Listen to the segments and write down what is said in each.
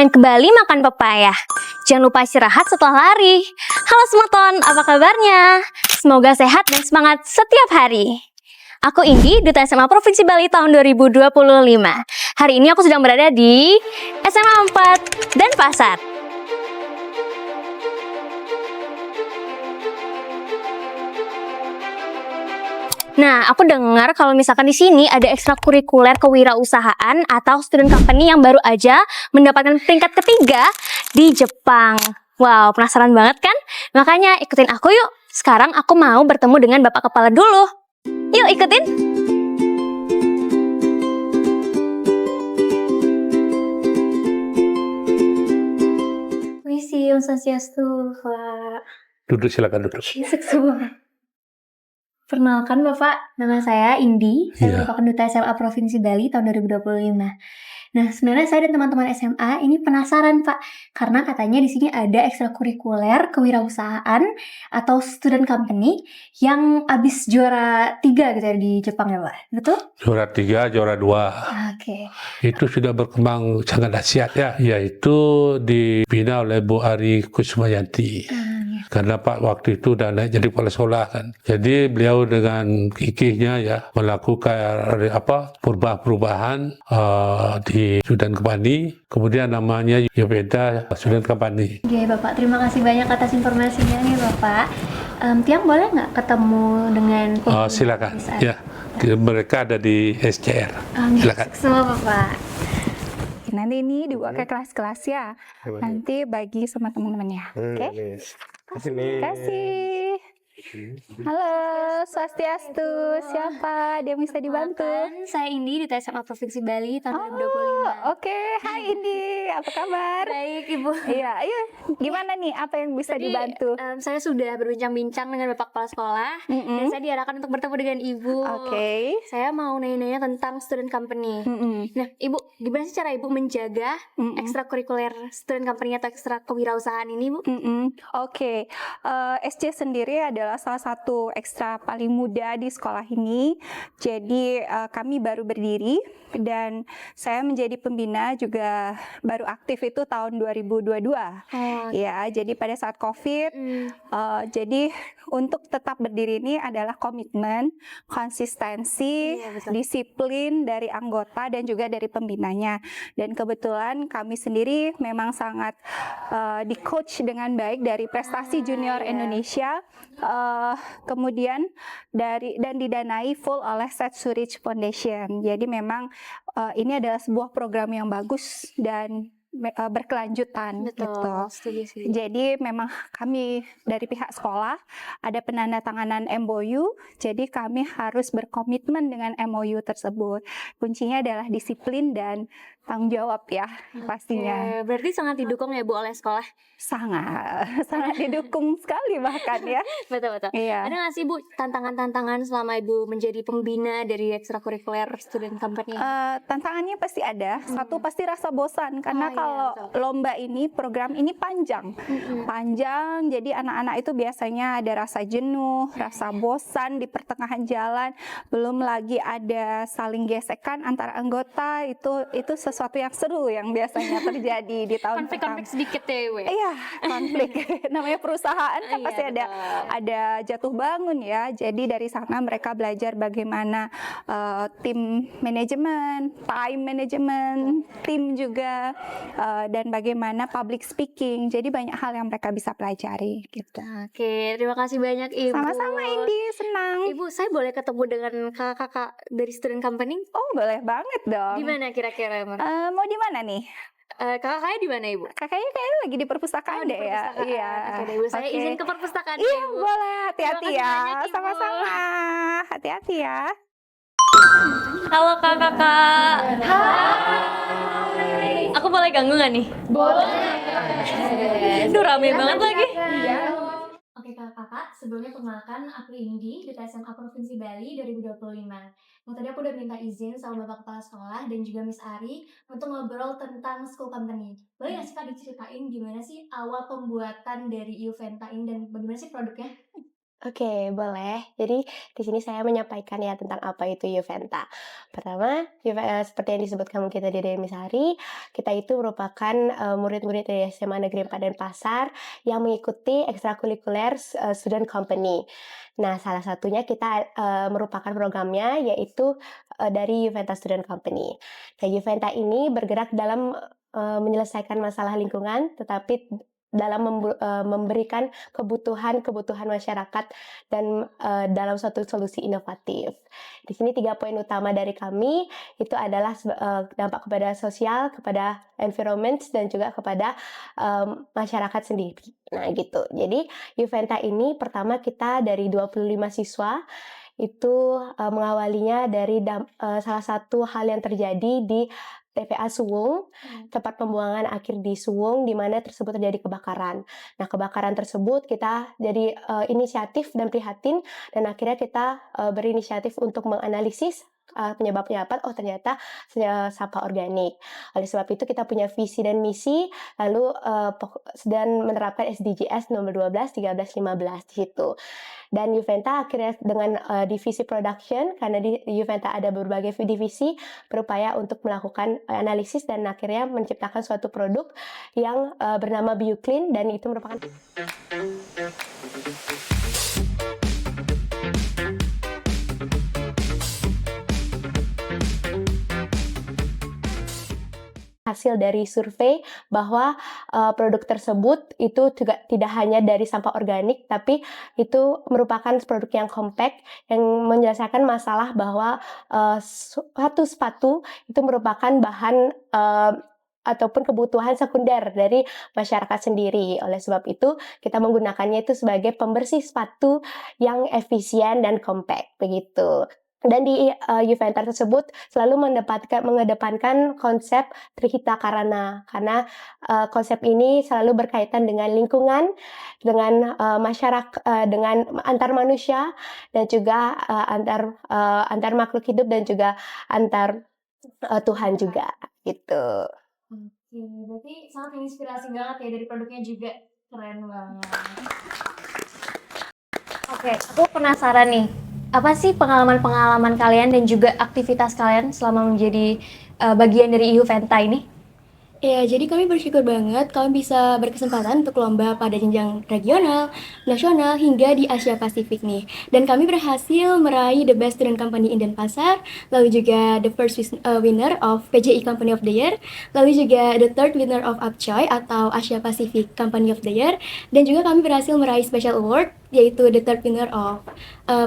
main ke Bali makan pepaya. Jangan lupa istirahat setelah lari. Halo Semeton, apa kabarnya? Semoga sehat dan semangat setiap hari. Aku Indi, Duta SMA Provinsi Bali tahun 2025. Hari ini aku sedang berada di SMA 4 Denpasar. Nah, aku dengar kalau misalkan di sini ada ekstrakurikuler kewirausahaan atau student company yang baru aja mendapatkan peringkat ketiga di Jepang. Wow, penasaran banget kan? Makanya ikutin aku yuk. Sekarang aku mau bertemu dengan Bapak Kepala dulu. Yuk ikutin. Wisi, Om Swastiastu, Pak. Duduk, silakan duduk. Semua. Perkenalkan Bapak, nama saya Indi. Saya merupakan Duta SMA Provinsi Bali tahun 2025. Nah, sebenarnya saya dan teman-teman SMA ini penasaran, Pak, karena katanya di sini ada ekstrakurikuler kewirausahaan atau student company yang abis juara 3 gitu ya di Jepang ya, Pak. Betul? Juara 3, juara 2. Oke. Itu sudah berkembang sangat dahsyat ya, yaitu dibina oleh Bu Ari Kusmayanti. Karena Pak waktu itu udah naik jadi kepala sekolah kan. Jadi beliau dengan gigihnya ya melakukan perubahan-perubahan di student company. Kemudian namanya Yoveda Student Company. Oke Bapak, terima kasih banyak atas informasinya nih Bapak. Tiang boleh nggak ketemu dengan silakan. Ya, mereka ada di SCR. Silakan. Semua Bapak. Nanti ini dibawa ke kelas-kelas ya. Nanti bagi sama teman-temannya. Oke? Terima kasih. Halo, Swastiastu. Siapa? Dia bisa dibantu? Saya Indi di SMA Provinsi Bali tahun 2025. Oke. Hai Indi, apa kabar? Baik Ibu. Iya, ayo. Gimana nih? Apa yang bisa dibantu? Saya sudah berbincang-bincang dengan Bapak Kepala Sekolah dan saya diarahkan untuk bertemu dengan Ibu. Oke. Saya mau nanya-nanya tentang student company. Nah, Ibu, gimana sih cara Ibu menjaga ekstrakurikuler student company atau ekstra kewirausahaan ini, Bu? Oke. SC sendiri adalah salah satu ekstra paling muda di sekolah ini. Jadi kami baru berdiri dan saya menjadi pembina juga baru aktif itu tahun 2022. Ya, jadi pada saat COVID, jadi untuk tetap berdiri ini adalah komitmen, konsistensi, disiplin dari anggota dan juga dari pembinanya. Dan kebetulan kami sendiri memang sangat di coach dengan baik dari prestasi junior Indonesia. Kemudian dan didanai full oleh Set Surich Foundation. Jadi memang ini adalah sebuah program yang bagus dan berkelanjutan. Betul, gitu. Jadi memang kami dari pihak sekolah ada penandatanganan MOU. Jadi kami harus berkomitmen dengan MOU tersebut. Kuncinya adalah disiplin dan tanggung jawab ya pastinya. Berarti sangat didukung ya Bu oleh sekolah? Sangat didukung sekali bahkan ya. Betul. Iya. Ada nggak sih Bu tantangan-tantangan selama Ibu menjadi pembina dari ekstrakurikuler student company? Tantangannya pasti ada. Satu pasti rasa bosan karena kalau lomba ini program ini panjang. Panjang, jadi anak-anak itu biasanya ada rasa jenuh, rasa bosan di pertengahan jalan. Belum lagi ada saling gesekan antara anggota, itu sesuatu yang seru yang biasanya terjadi di tahun pertama. Konflik sedikit ya Ibu ya? Iya, konflik. Namanya perusahaan kan pasti ada jatuh bangun ya. Jadi dari sana mereka belajar bagaimana tim manajemen, time management, tim juga dan bagaimana public speaking. Jadi banyak hal yang mereka bisa pelajari gitu. Oke, terima kasih banyak Ibu. Sama-sama Indi, senang. Ibu, saya boleh ketemu dengan kakak-kakak dari student company? Oh, boleh banget dong. Di mana kira-kira? Mau di mana nih? Kakaknya di mana Ibu? Kakaknya kayaknya lagi di perpustakaan deh ya. Iya. Oke, Ibu, saya izin ke perpustakaan. Iya, Ibu. boleh. Hati-hati ya. Banyak, Sama-sama. Hati-hati ya. Halo kakak. Hai. Aku boleh ganggu nggak nih? Boleh. Duh, rame banget lagi. Oke kakak, sebelumnya perkenalkan aku Indi, Duta SMA Provinsi Bali 2025. Tadi aku udah minta izin sama Bapak Kepala Sekolah dan juga Miss Ari untuk ngobrol tentang school company. Boleh nggak sih Kak diceritain gimana sih awal pembuatan dari Iuventa ini dan bagaimana sih produknya? Oke, boleh. Jadi di sini saya menyampaikan ya tentang apa itu Juventa. Pertama, seperti yang disebutkan mungkin tadi dari Miss Hari, kita itu merupakan murid-murid dari SMA Negeri 4 Denpasar yang mengikuti ekstrakurikuler student company. Nah, salah satunya kita merupakan programnya yaitu dari Juventa Student Company. Nah, Juventa ini bergerak dalam menyelesaikan masalah lingkungan, tetapi dalam memberikan kebutuhan masyarakat dan dalam suatu solusi inovatif. Di sini 3 poin utama dari kami itu adalah dampak kepada sosial, kepada environment dan juga kepada masyarakat sendiri. Nah, gitu. Jadi Juventa ini pertama kita dari 25 siswa itu mengawalinya dari salah satu hal yang terjadi di TPA Suwung, tempat pembuangan akhir di Suwung, di mana tersebut terjadi kebakaran. Nah, kebakaran tersebut kita jadi inisiatif dan prihatin, dan akhirnya kita berinisiatif untuk menganalisis penyebabnya apa. Oh, ternyata sampah organik. Oleh sebab itu kita punya visi dan misi, lalu dan menerapkan SDGs nomor 12, 13, 15 di situ. Dan Juventa akhirnya dengan divisi production, karena di Juventa ada berbagai divisi, berupaya untuk melakukan analisis dan akhirnya menciptakan suatu produk yang bernama BioClean, dan itu merupakan hasil dari survei bahwa produk tersebut itu juga tidak hanya dari sampah organik, tapi itu merupakan produk yang compact yang menyelesaikan masalah bahwa suatu sepatu itu merupakan bahan ataupun kebutuhan sekunder dari masyarakat sendiri. Oleh sebab itu, kita menggunakannya itu sebagai pembersih sepatu yang efisien dan compact, begitu. Dan di Juventa tersebut selalu mengedepankan konsep Trihita Karana, karena konsep ini selalu berkaitan dengan lingkungan, dengan masyarakat, dengan antar manusia, dan juga antar makhluk hidup, dan juga antar Tuhan juga, gitu. Oke, berarti sangat menginspirasi banget ya, dari produknya juga keren banget. Oke, aku penasaran nih, apa sih pengalaman-pengalaman kalian dan juga aktivitas kalian selama menjadi bagian dari Juventa ini? Ya, jadi kami bersyukur banget kami bisa berkesempatan untuk lomba pada jenjang regional, nasional, hingga di Asia Pasifik nih. Dan kami berhasil meraih The Best Student Company in Denpasar, lalu juga the first winner of PJI Company of the Year, lalu juga the third winner of Upchoy atau Asia Pacific Company of the Year, dan juga kami berhasil meraih special award, yaitu the third winner of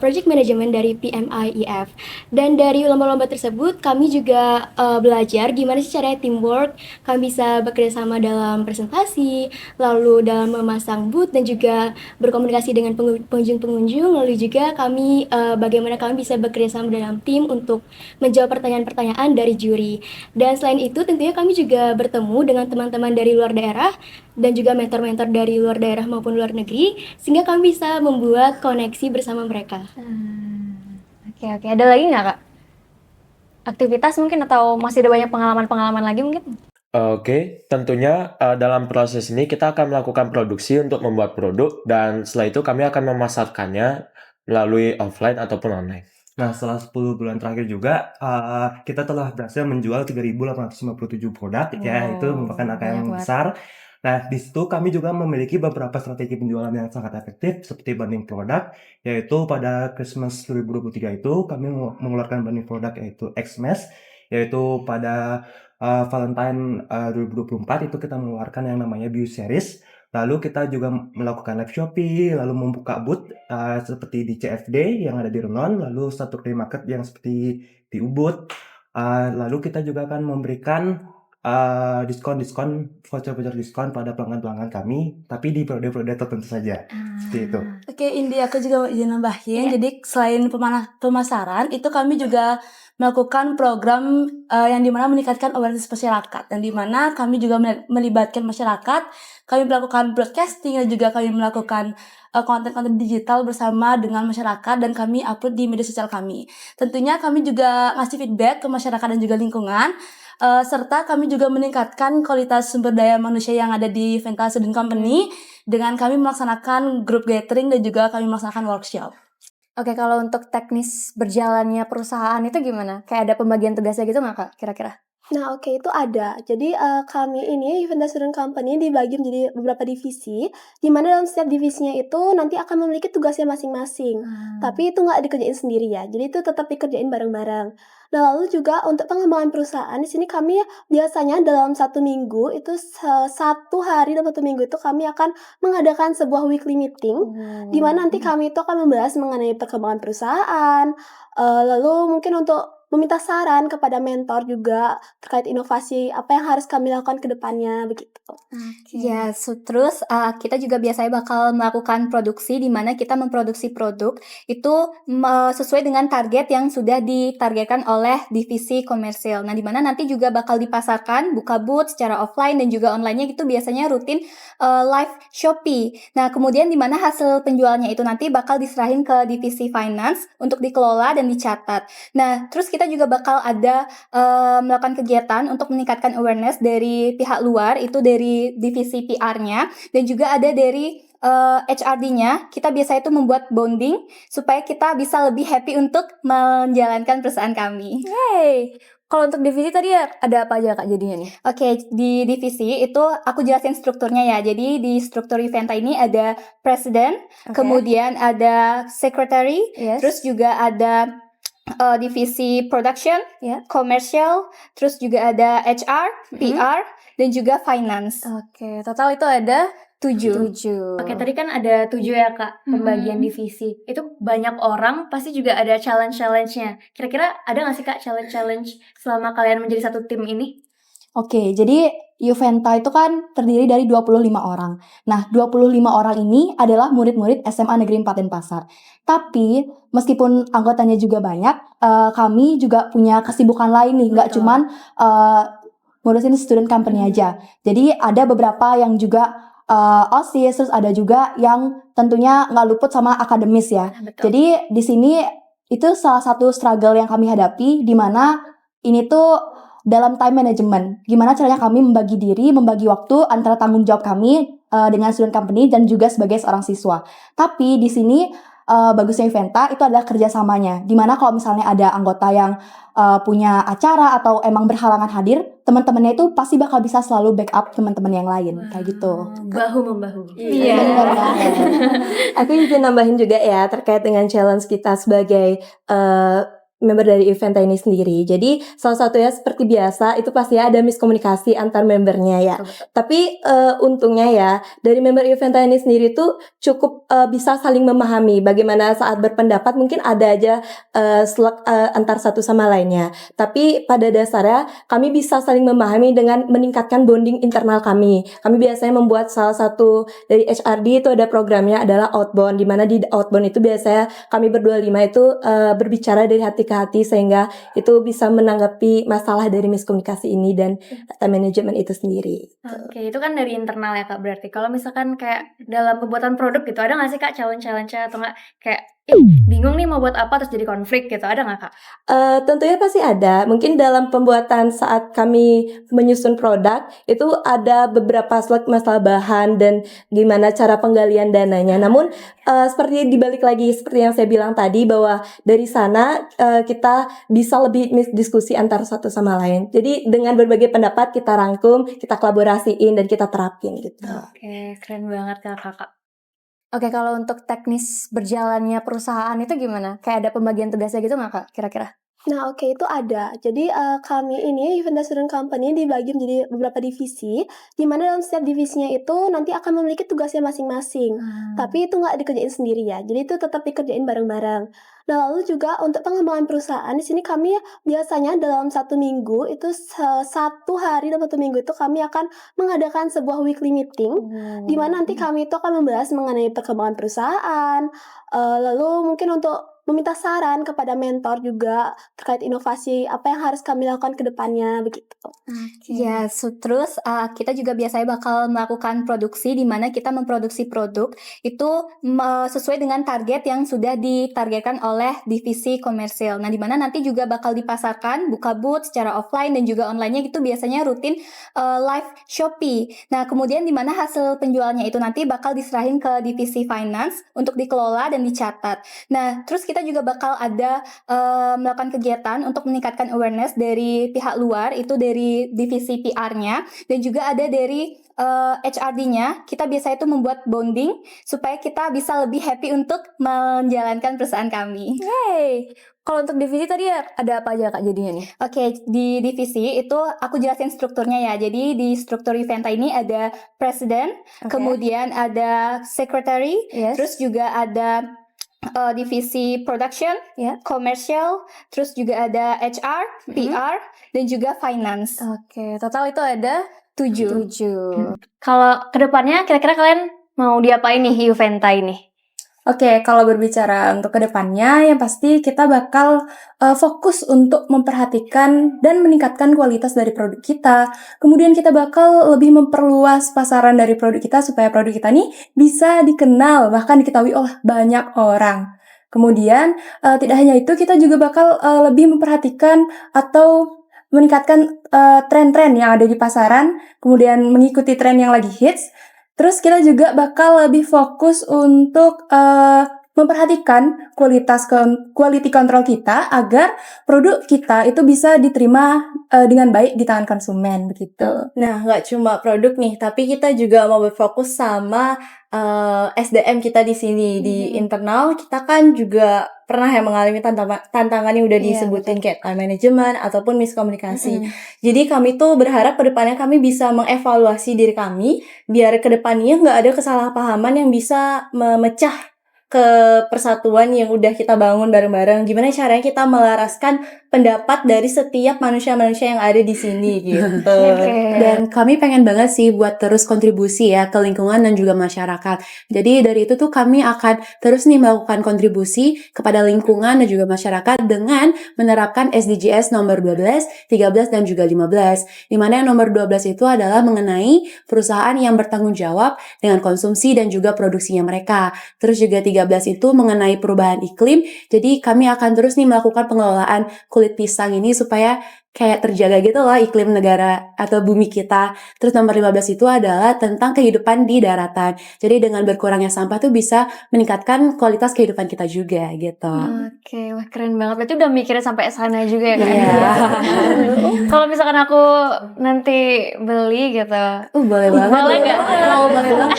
Project Management dari PMIEF. Dan dari lomba-lomba tersebut, kami juga belajar gimana sih caranya teamwork, kami bisa bekerja sama dalam presentasi, lalu dalam memasang booth, dan juga berkomunikasi dengan pengunjung-pengunjung, lalu juga kami bagaimana kami bisa bekerja sama dalam tim untuk menjawab pertanyaan-pertanyaan dari juri. Dan selain itu tentunya kami juga bertemu dengan teman-teman dari luar daerah dan juga mentor-mentor dari luar daerah maupun luar negeri, sehingga kami bisa membuat koneksi bersama mereka. Oke, ada lagi nggak, Kak? Aktivitas mungkin, atau masih ada banyak pengalaman-pengalaman lagi mungkin? Oke, tentunya dalam proses ini kita akan melakukan produksi untuk membuat produk, dan setelah itu kami akan memasarkannya melalui offline ataupun online. Nah, setelah 10 bulan terakhir juga, kita telah berhasil menjual 3.857 produk, ya, itu merupakan angka yang besar. Nah, di situ kami juga memiliki beberapa strategi penjualan yang sangat efektif, seperti banding produk, yaitu pada Christmas 2023 itu kami mengeluarkan banding produk yaitu Xmas, yaitu pada Valentine 2024 itu kita mengeluarkan yang namanya Bio Series. Lalu kita juga melakukan live Shopee, lalu membuka booth seperti di CFD yang ada di Renon, lalu satu Day Market yang seperti di Ubud. Lalu kita juga akan memberikan diskon-diskon, voucher-voucher diskon pada pelanggan-pelanggan kami, tapi di periode-periode tertentu saja. Seperti itu. Oke, Indi, aku juga mau izin nambahin. Jadi selain pemasaran, itu kami juga melakukan program yang dimana meningkatkan awareness masyarakat, dan dimana kami juga melibatkan masyarakat. Kami melakukan broadcasting dan juga kami melakukan konten-konten digital bersama dengan masyarakat, dan kami upload di media sosial kami. Tentunya kami juga ngasih feedback ke masyarakat dan juga lingkungan, serta kami juga meningkatkan kualitas sumber daya manusia yang ada di Juventa Student Company, dengan kami melaksanakan group gathering dan juga kami melaksanakan workshop. Oke, kalau untuk teknis berjalannya perusahaan itu gimana? Kayak ada pembagian tugasnya gitu nggak, Kak, kira-kira? Nah, oke, itu ada. Jadi, kami ini Juventa Student Company dibagi menjadi beberapa divisi, di mana dalam setiap divisinya itu nanti akan memiliki tugasnya masing-masing. Tapi itu nggak dikerjain sendiri ya, jadi itu tetap dikerjain bareng-bareng. Nah, lalu juga untuk pengembangan perusahaan, di sini kami biasanya dalam 1 minggu itu 1 hari dalam 1 minggu itu kami akan mengadakan sebuah weekly meeting, di mana nanti kami itu akan membahas mengenai perkembangan perusahaan, lalu mungkin untuk meminta saran kepada mentor juga terkait inovasi apa yang harus kami lakukan ke depannya, begitu. Ya, terus kita juga biasanya bakal melakukan produksi di mana kita memproduksi produk itu sesuai dengan target yang sudah ditargetkan oleh divisi komersil. Nah, di mana nanti juga bakal dipasarkan, buka booth secara offline dan juga online-nya itu biasanya rutin live Shopee. Nah, kemudian di mana hasil penjualannya itu nanti bakal diserahin ke divisi finance untuk dikelola dan dicatat. Nah, terus kita juga bakal ada melakukan kegiatan untuk meningkatkan awareness dari pihak luar, itu dari divisi PR-nya, dan juga ada dari HRD-nya. Kita biasa itu membuat bonding supaya kita bisa lebih happy untuk menjalankan perusahaan kami. Yeay. Kalau untuk divisi tadi ada apa aja Kak jadinya nih? Oke, di divisi itu aku jelasin strukturnya ya. Jadi di struktur Juventa ini ada presiden, kemudian ada secretary, terus juga ada divisi production, commercial, terus juga ada HR, PR, dan juga finance. Oke, total itu ada 7. Oke, tadi kan ada 7 ya Kak, pembagian divisi. Itu banyak orang, pasti juga ada challenge-nya. Kira-kira ada nggak sih Kak challenge selama kalian menjadi satu tim ini? Oke, jadi Juventa itu kan terdiri dari 25 orang. Nah, 25 orang ini adalah murid-murid SMA Negeri 4 Denpasar. Tapi, meskipun anggotanya juga banyak, kami juga punya kesibukan lain nih. Nggak cuman ngurusin student company aja. Jadi, ada beberapa yang juga OSIS, terus ada juga yang tentunya nggak luput sama akademis ya. Jadi, di sini itu salah satu struggle yang kami hadapi, di mana ini tuh dalam time management, gimana caranya kami membagi diri, membagi waktu antara tanggung jawab kami dengan student company dan juga sebagai seorang siswa. Tapi di sini bagusnya Juventa itu adalah kerjasamanya, dimana kalau misalnya ada anggota yang punya acara atau emang berhalangan hadir, teman-temannya itu pasti bakal bisa selalu backup teman-teman yang lain, kayak gitu. Bahu-membahu. Iya. Benar banget. Aku ingin nambahin juga ya terkait dengan challenge kita sebagai member dari Juventa ini sendiri. Jadi salah satunya seperti biasa itu pasti ada miskomunikasi antar membernya ya. Tapi untungnya ya dari member Juventa ini sendiri tuh cukup bisa saling memahami bagaimana saat berpendapat mungkin ada aja antar satu sama lainnya. Tapi pada dasarnya kami bisa saling memahami dengan meningkatkan bonding internal kami. Kami biasanya membuat salah satu dari HRD itu ada programnya adalah outbound, di mana di outbound itu biasanya kami berdua 5 itu berbicara dari hati ke hati sehingga itu bisa menanggapi masalah dari miskomunikasi ini dan data manajemen itu sendiri. Oke, itu kan dari internal ya Kak berarti. Kalau misalkan kayak dalam pembuatan produk gitu, ada nggak sih Kak challenge-nya atau nggak kayak bingung nih mau buat apa terus jadi konflik gitu, ada nggak Kak? Tentunya pasti ada. Mungkin dalam pembuatan saat kami menyusun produk itu ada beberapa slide masalah bahan dan gimana cara penggalian dananya. Namun seperti dibalik lagi seperti yang saya bilang tadi bahwa dari sana kita bisa lebih diskusi antara satu sama lain. Jadi dengan berbagai pendapat kita rangkum, kita kolaborasiin dan kita terapin gitu. Oke, keren banget Kakak. Oke, kalau untuk teknis berjalannya perusahaan itu gimana? Kayak ada pembagian tugasnya gitu nggak Kak, kira-kira? Nah, oke, itu ada. Jadi kami ini Juventa Student Company dibagi menjadi beberapa divisi, di mana dalam setiap divisinya itu nanti akan memiliki tugasnya masing-masing. Tapi itu nggak dikerjain sendiri ya, jadi itu tetap dikerjain bareng-bareng. Nah, lalu juga untuk pengembangan perusahaan, di sini kami biasanya dalam 1 minggu itu 1 hari dalam 1 minggu itu kami akan mengadakan sebuah weekly meeting, di mana nanti kami itu akan membahas mengenai perkembangan perusahaan, lalu mungkin untuk meminta saran kepada mentor juga terkait inovasi apa yang harus kami lakukan ke depannya begitu. Ya, terus kita juga biasanya bakal melakukan produksi di mana kita memproduksi produk itu sesuai dengan target yang sudah ditargetkan oleh divisi komersil. Nah, di mana nanti juga bakal dipasarkan, buka booth secara offline dan juga online-nya gitu biasanya rutin live Shopee. Nah, kemudian di mana hasil penjualnya itu nanti bakal diserahin ke divisi finance untuk dikelola dan dicatat. Nah, terus kita juga bakal ada melakukan kegiatan untuk meningkatkan awareness dari pihak luar, itu dari divisi PR-nya, dan juga ada dari HRD-nya. Kita biasa itu membuat bonding supaya kita bisa lebih happy untuk menjalankan perusahaan kami. Yeay. Kalau untuk divisi tadi ada apa aja Kak jadinya nih? Oke, di divisi itu aku jelasin strukturnya ya. Jadi di struktur Yuventa ini ada presiden, kemudian ada secretary, terus juga ada divisi production, commercial, terus juga ada HR, PR, dan juga finance. Oke, total itu ada 7. Kalau kedepannya kira-kira kalian mau diapain nih Yuventa ini? Oke, kalau berbicara untuk kedepannya, yang pasti kita bakal fokus untuk memperhatikan dan meningkatkan kualitas dari produk kita. Kemudian kita bakal lebih memperluas pasaran dari produk kita supaya produk kita nih bisa dikenal, bahkan diketahui oleh banyak orang. Kemudian, tidak hanya itu, kita juga bakal lebih memperhatikan atau meningkatkan tren-tren yang ada di pasaran, kemudian mengikuti tren yang lagi hits. Terus kita juga bakal lebih fokus untuk memperhatikan quality control kita agar produk kita itu bisa diterima dengan baik di tangan konsumen begitu. Nah, nggak cuma produk nih, tapi kita juga mau berfokus sama SDM kita di sini. Di internal kita kan juga pernah mengalami tantangan yang udah disebutin kayak time management ataupun miskomunikasi. Jadi kami tuh berharap ke depannya kami bisa mengevaluasi diri kami biar ke depannya nggak ada kesalahpahaman yang bisa memecah ke persatuan yang udah kita bangun bareng-bareng. Gimana caranya kita melaraskan pendapat dari setiap manusia-manusia yang ada di sini gitu. Dan kami pengen banget sih buat terus kontribusi ya ke lingkungan dan juga masyarakat. Jadi dari itu tuh kami akan terus nih melakukan kontribusi kepada lingkungan dan juga masyarakat dengan menerapkan SDGs nomor 12, 13, dan juga 15. Dimana yang nomor 12 itu adalah mengenai perusahaan yang bertanggung jawab dengan konsumsi dan juga produksinya mereka. Terus juga 13 itu mengenai perubahan iklim. Jadi kami akan terus nih melakukan pengelolaan kulit pisang ini supaya kayak terjaga gitu loh iklim negara atau bumi kita. Terus nomor 15 itu adalah tentang kehidupan di daratan. Jadi dengan berkurangnya sampah tuh bisa meningkatkan kualitas kehidupan kita juga gitu. Oke, wah keren banget. Berarti udah mikirnya sampai sana juga ya kan? Kalau misalkan aku nanti beli gitu. Boleh banget. Boleh nggak? Boleh banget.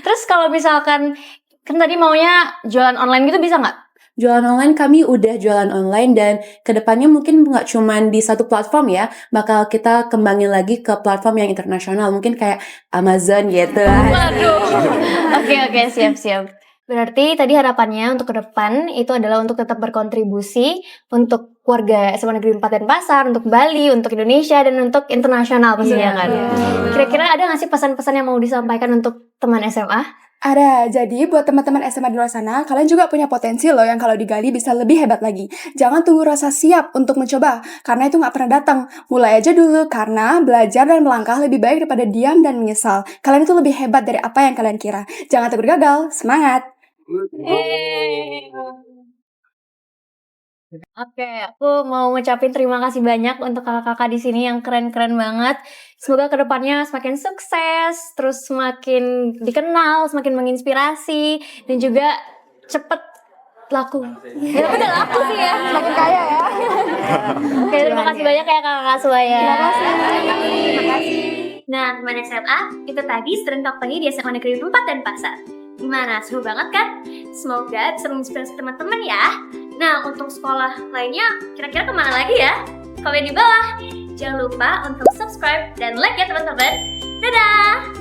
Terus kalau misalkan kan tadi maunya jualan online gitu bisa nggak? Jualan online kami udah jualan online dan kedepannya mungkin nggak cuma di satu platform ya, bakal kita kembangin lagi ke platform yang internasional, mungkin kayak Amazon gitu. Waduh. Oke, siap. Berarti tadi harapannya untuk ke depan itu adalah untuk tetap berkontribusi untuk warga SMA Negeri 4 Denpasar, untuk Bali, untuk Indonesia, dan untuk internasional pastinya kan. Kira-kira ada nggak sih pesan-pesan yang mau disampaikan untuk teman SMA? Ada, jadi buat teman-teman SMA di luar sana, kalian juga punya potensi loh yang kalau digali bisa lebih hebat lagi. Jangan tunggu rasa siap untuk mencoba, karena itu nggak pernah datang. Mulai aja dulu, karena belajar dan melangkah lebih baik daripada diam dan menyesal. Kalian itu lebih hebat dari apa yang kalian kira. Jangan takut gagal, semangat! Oke, aku mau ngucapin terima kasih banyak untuk kakak-kakak di sini yang keren-keren banget. Semoga kedepannya semakin sukses, terus semakin dikenal, semakin menginspirasi, dan juga cepet laku. Ya udah laku sih ya, semakin kaya ya. Oke, terima kasih banyak ya kakak-kakak semuanya. Terima kasih. Nah, teman SMA, itu tadi student company di SMA Negeri 4 Denpasar. Gimana? Seru banget kan? Semoga bisa menginspirasi teman-teman ya. Nah, untuk sekolah lainnya, kira-kira kemana lagi ya? Komen di bawah. Jangan lupa untuk subscribe dan like ya teman-teman. Dadah!